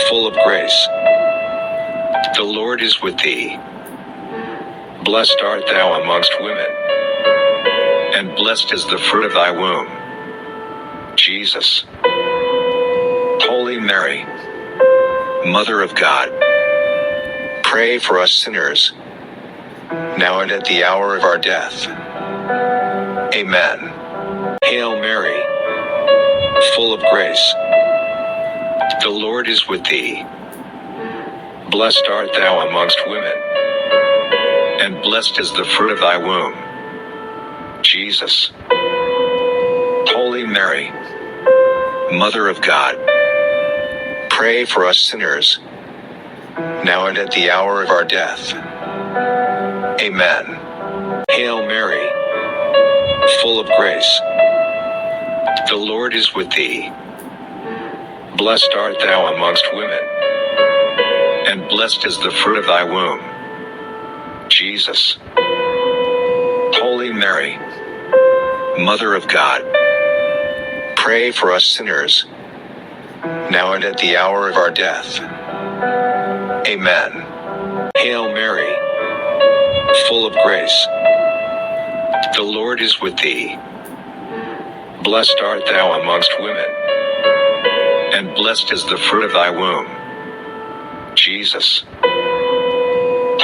full of grace. The Lord is with thee. Blessed art thou amongst women, and blessed is the fruit of thy womb, Jesus. Holy Mary, Mother of God, pray for us sinners, now and at the hour of our death. Amen. Hail Mary, full of grace. The Lord is with thee. Blessed art thou amongst women, and blessed is the fruit of thy womb, Jesus. Holy Mary, Mother of God, pray for us sinners, now and at the hour of our death. Amen. Hail Mary, full of grace. The Lord is with thee. Blessed art thou amongst women, and blessed is the fruit of thy womb, Jesus. Holy Mary, Mother of God, pray for us sinners, now and at the hour of our death. Amen. Hail Mary, full of grace. The Lord is with thee. Blessed art thou amongst women, and blessed is the fruit of thy womb, Jesus.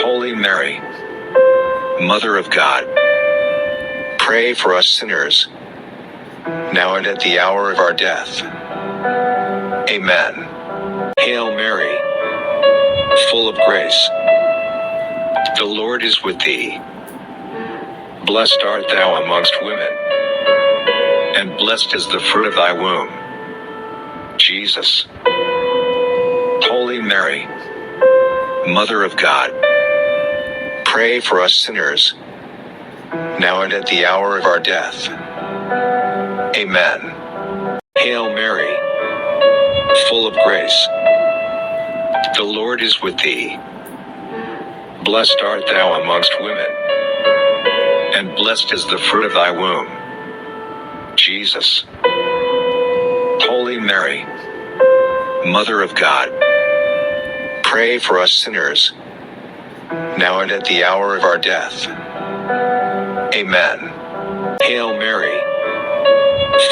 Holy Mary, Mother of God, pray for us sinners, now and at the hour of our death. Amen. Hail Mary, full of grace. The Lord is with thee. Blessed art thou amongst women, and blessed is the fruit of thy womb, Jesus. Holy Mary, Mother of God, pray for us sinners, now and at the hour of our death. Amen. Hail Mary, full of grace. The Lord is with thee. Blessed art thou amongst women, and blessed is the fruit of thy womb, Jesus. Holy Mary, Mother of God, pray for us sinners, now and at the hour of our death. Amen. Hail Mary,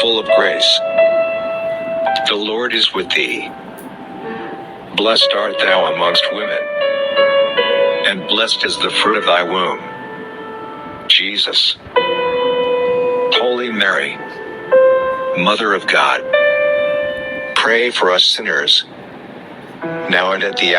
full of grace. The Lord is with thee. Blessed art thou amongst women, and blessed is the fruit of thy womb, Jesus. Holy Mary, Mother of God, pray for us sinners, now and at the